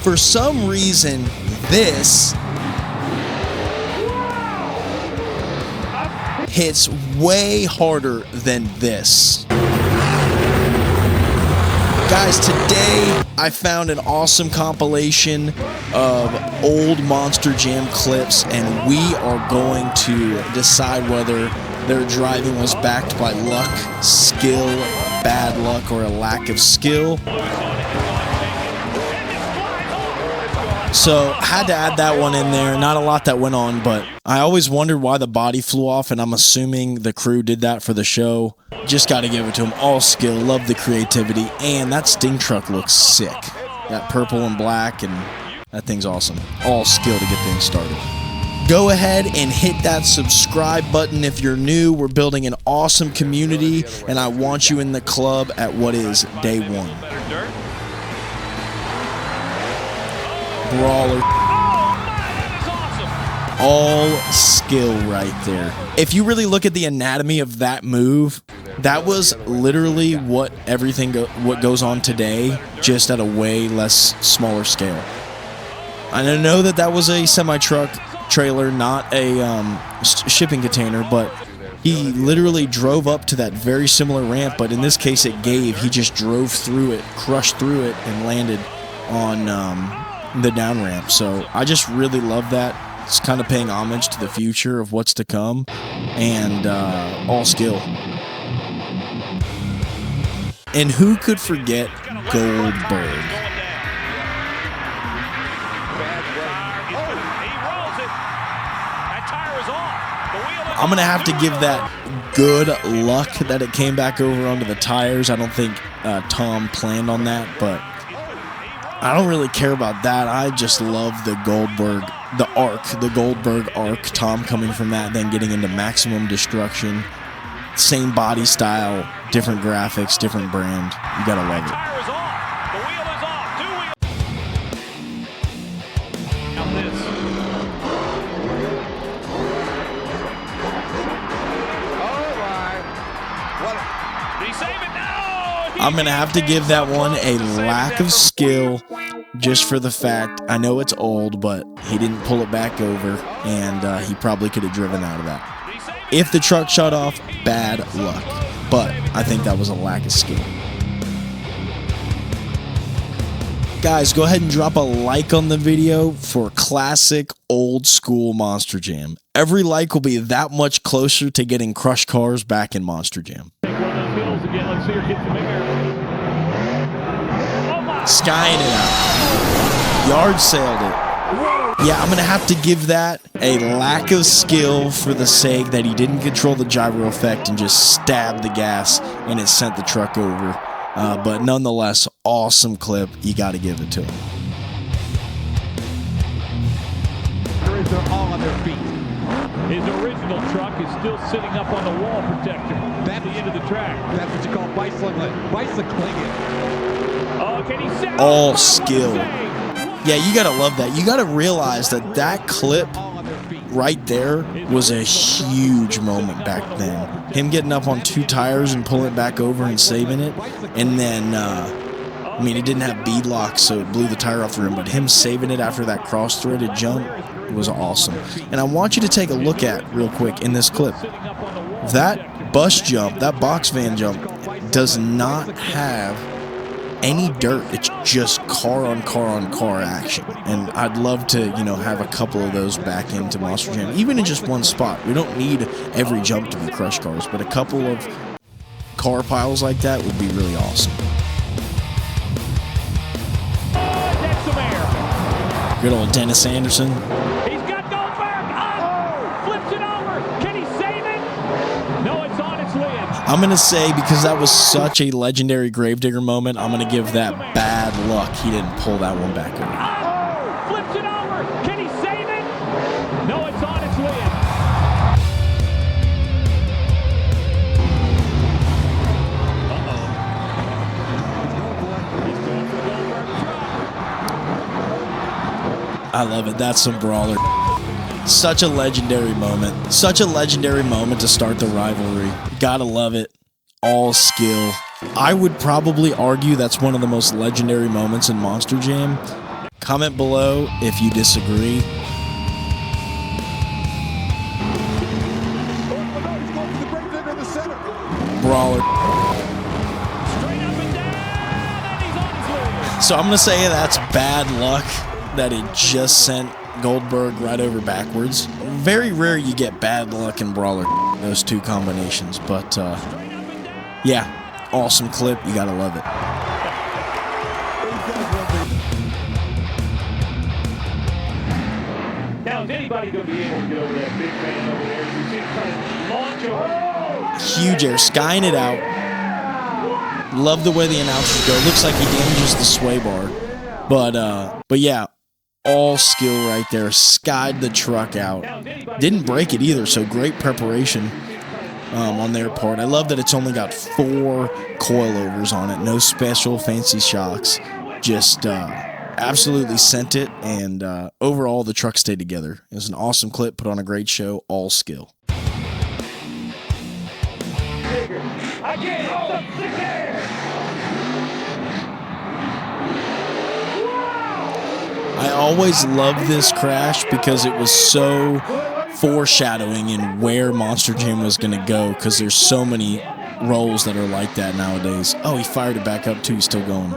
For some reason, this hits way harder than this. Guys, today I found an awesome compilation of old Monster Jam clips, and we are going to decide whether their driving was backed by luck, skill, bad luck, or a lack of skill. So, had to add that one in there. Not a lot that went on, but I always wondered why the body flew off, and I'm assuming the crew did that for the show. Just got to give it to them. All skill, love the creativity, and that Sting truck looks sick. That purple and black, and that thing's awesome. All skill to get things started. Go ahead and hit that subscribe button if you're new. We're building an awesome community, and I want you in the club at what is day one. Brawler. All skill right there. If you really look at the anatomy of that move, that was literally what what goes on today, just at a way less smaller scale. I know that was a semi-truck trailer, not a shipping container, but he literally drove up to that very similar ramp, but in this case it gave. He just drove through it, crushed through it, and landed on the down ramp. So I just really love that. It's kind of paying homage to the future of what's to come, and all skill. And who could forget Goldberg? I'm going to have to give that good luck that it came back over onto the tires. I don't think Tom planned on that, but I don't really care about that. I just love the Goldberg, the Goldberg arc. Tom coming from that, then getting into maximum destruction. Same body style, different graphics, different brand. You gotta love it. I'm going to have to give that one a lack of skill, just for the fact, I know it's old, but he didn't pull it back over, and he probably could have driven out of that. If the truck shut off, bad luck, but I think that was a lack of skill. Guys, go ahead and drop a like on the video for classic old school Monster Jam. Every like will be that much closer to getting Crush Cars back in Monster Jam. Skying it out. Yard sailed it. Yeah, I'm going to have to give that a lack of skill for the sake that he didn't control the gyro effect and just stabbed the gas and it sent the truck over. But nonetheless, awesome clip. You got to give it to him. They're all on their feet. His original truck is still sitting up on the wall protector. That's the end of the track. That's what you call bicycling. Oh, can he set all skill. Yeah, you gotta love that. You gotta realize that that clip right there was a huge moment back then. Him getting up on two tires and pulling it back over and saving it, and then I mean, he didn't have bead locks, so it blew the tire off the rim, but him saving it after that cross-threaded jump was awesome. And I want you to take a look at, real quick, in this clip, that bus jump, that box van jump, does not have any dirt. It's just car on car on car action. And I'd love to, you know, have a couple of those back into Monster Jam, even in just one spot. We don't need every jump to be Crush Cars, but a couple of car piles like that would be really awesome. Good old Dennis Anderson. He's got Goldberg. Oh, flips it over. Can he save it? No, it's on its lid. I'm going to say, because that was such a legendary Gravedigger moment, I'm going to give that bad luck he didn't pull that one back over. Oh, flips it over. Can he save it? No, it's on its lid. I love it. That's some Brawler. Such a legendary moment. Such a legendary moment to start the rivalry. Gotta love it. All skill. I would probably argue that's one of the most legendary moments in Monster Jam, Comment below if you disagree. Brawler. So I'm going to say that's bad luck that it just sent Goldberg right over backwards. Very rare you get bad luck in Brawler, those two combinations. But, yeah, awesome clip. You got to love it. Now, is anybody going to be able to get over that big man over there? You see him kind of launch over. Huge air, skying it out. Love the way the announcers go. Looks like he damages the sway bar. But yeah, all skill right there. Skied the truck out. Didn't break it either, so great preparation on their part. I love that it's only got 4 coilovers on it. No special fancy shocks. Just absolutely sent it, and overall the truck stayed together. It was an awesome clip, put on a great show, all skill. I always loved this crash because it was so foreshadowing in where Monster Jam was going to go, because there's so many rolls that are like that nowadays. Oh, he fired it back up too. He's still going.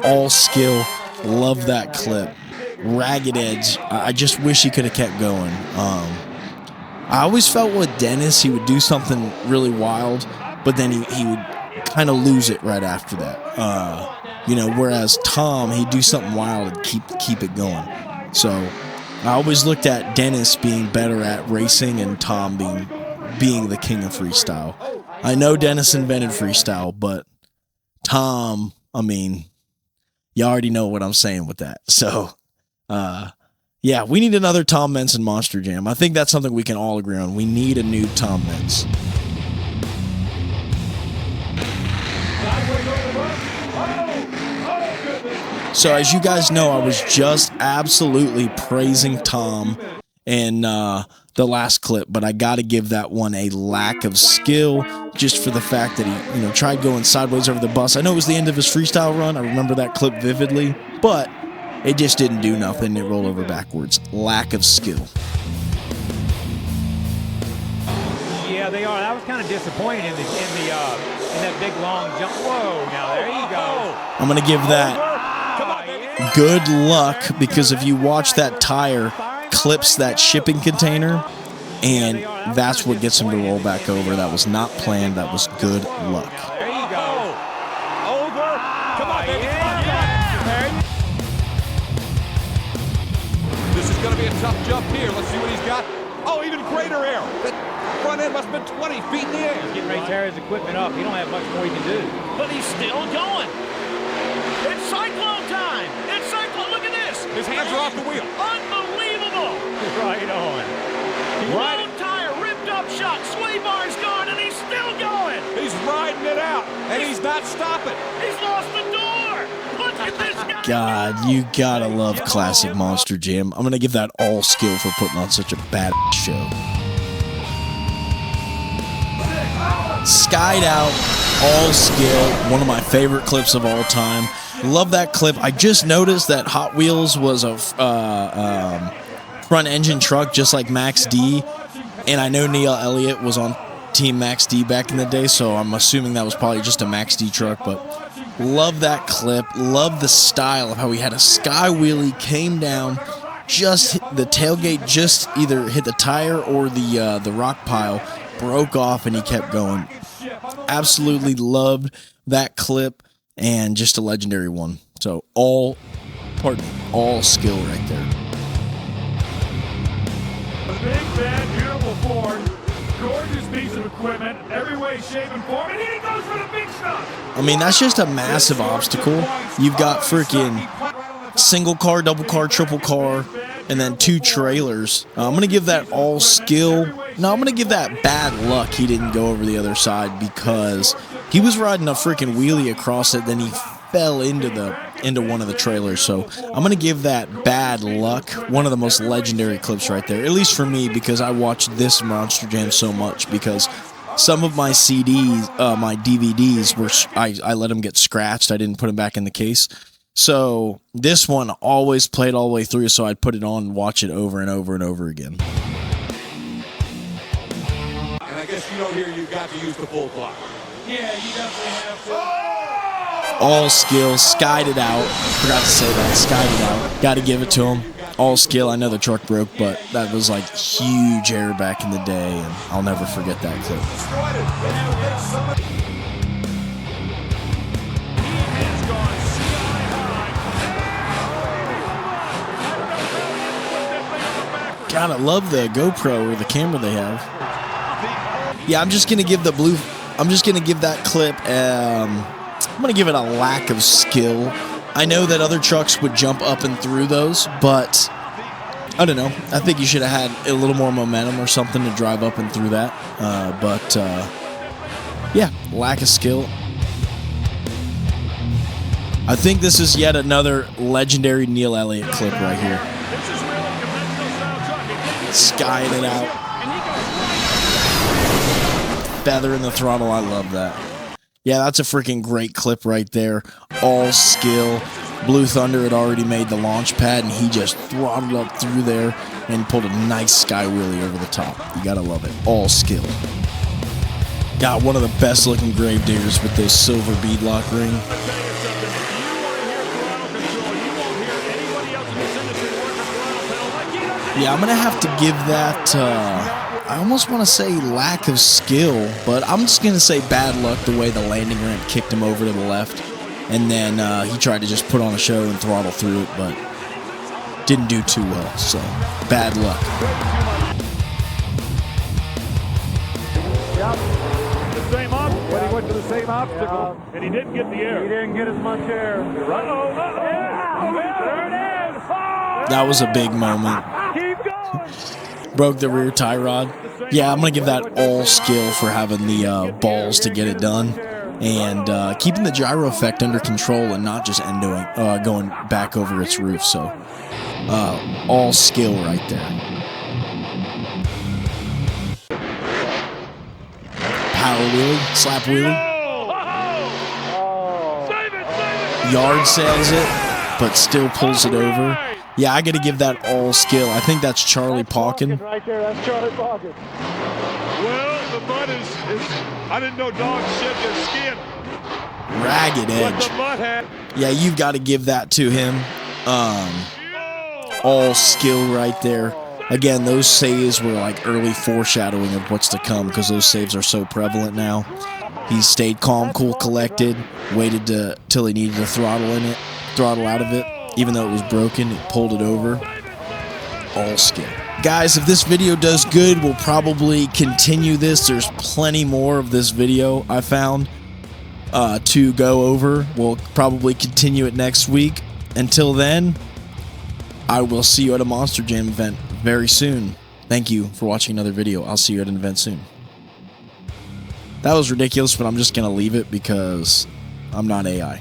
All skill. Love that clip. Ragged edge. I just wish he could have kept going. I always felt with Dennis, he would do something really wild, but then he would kind of lose it right after that. You know, whereas Tom, he'd do something wild and keep it going. So I always looked at Dennis being better at racing and Tom being the king of freestyle. I know Dennis invented freestyle, but Tom, I mean, you already know what I'm saying with that. So, yeah, we need another Tom Meents in Monster Jam. I think that's something we can all agree on. We need a new Tom Meents. So as you guys know, I was just absolutely praising Tom in the last clip, but I got to give that one a lack of skill just for the fact that he, tried going sideways over the bus. I know it was the end of his freestyle run. I remember that clip vividly, but it just didn't do nothing. It rolled over backwards. Lack of skill. Yeah, they are. That was kind of disappointing in that big long jump. Whoa! Now there you go. I'm gonna give that good luck, because if you watch that tire clips that shipping container, and that's what gets him to roll back over. That was not planned. That was good luck. There you go. Over. Come on, baby. This is going to be a tough jump here. Let's see what he's got. Oh, even greater air. That front end must have been 20 feet in the air. He's getting ready to tear his equipment up. He don't have much more he can do. But he's still going. It's cyclone time. It's cyclone. Look at this. His hands are off the wheel. Unbelievable. Right on. Low tire, ripped up shot, sway bar's gone, and he's still going. He's riding it out, and he's not stopping. He's lost the door. Look at this guy. God, you gotta love classic Monster Jam. I'm gonna give that all skill for putting on such a bad show. Skied out, all skill. One of my favorite clips of all time. Love that clip. I just noticed that Hot Wheels was a front engine truck just like Max D, and I know Neil Elliott was on Team Max D back in the day, so I'm assuming that was probably just a Max D truck. But love that clip. Love the style of how he had a sky wheelie, came down, just hit the tailgate, just either hit the tire or the rock pile, broke off, and he kept going. Absolutely loved that clip, and just a legendary one. So all skill right there. Big, bad, beautiful Ford. Gorgeous piece of equipment. Every way, shape, and form. And he goes for the big stuff. I mean, that's just a massive obstacle. You've got freaking single car, double car, triple car, and then 2 trailers. I'm going to give that all skill. No, I'm going to give that bad luck he didn't go over the other side, because he was riding a freaking wheelie across it, then he fell into one of the trailers. So I'm going to give that bad luck, one of the most legendary clips right there, at least for me, because I watched this Monster Jam so much, because some of my CDs, my DVDs, I let them get scratched. I didn't put them back in the case. So this one always played all the way through, so I'd put it on and watch it over and over and over again. And I guess you know here you've got to use the full clock. Yeah, you definitely have to. All skill, skied it out. Forgot to say that, skied it out. Got to give it to him. All skill. I know the truck broke, but that was like huge air back in the day, and I'll never forget that clip. God, I love the GoPro or the camera they have. Yeah, I'm just gonna give the blue. I'm just gonna give that clip. I'm gonna give it a lack of skill. I know that other trucks would jump up and through those, but I don't know. I think you should have had a little more momentum or something to drive up and through that. Yeah, lack of skill. I think this is yet another legendary Neil Elliott clip right here. Skying it out. Feather in the throttle. I love that. Yeah, that's a freaking great clip right there. All skill. Blue Thunder had already made the launch pad, and he just throttled up through there and pulled a nice sky wheelie over the top. You gotta love it. All skill. Got one of the best looking gravediggers with those silver beadlock ring. Yeah, I'm gonna have to give that, I almost want to say lack of skill, but I'm just gonna say bad luck the way the landing ramp kicked him over to the left. And then he tried to just put on a show and throttle through it, but didn't do too well, so bad luck. Yep, the same obstacle, but he went to the same obstacle, and he didn't get the air. He didn't get as much air. Uh-oh, yeah, there it is. Oh, that was a big moment. Keep going. Broke the rear tie rod. Yeah, I'm going to give that all skill for having the balls to get it done. And keeping the gyro effect under control and not just going back over its roof. So, all skill right there. Power wheelie, slap wheelie. Yard sails it, but still pulls it over. Yeah, I got to give that all skill. I think that's Charlie Pauken. Right there, that's Charlie Pauken. Well, the mud is I didn't know dogs shed their skin. Ragged edge. Yeah, you've got to give that to him. All skill right there. Again, those saves were like early foreshadowing of what's to come because those saves are so prevalent now. He stayed calm, cool, collected, waited till he needed to throttle out of it. Even though it was broken, it pulled it over. All skill. Guys, if this video does good, we'll probably continue this. There's plenty more of this video I found to go over. We'll probably continue it next week. Until then, I will see you at a Monster Jam event very soon. Thank you for watching another video. I'll see you at an event soon. That was ridiculous, but I'm just going to leave it because I'm not AI.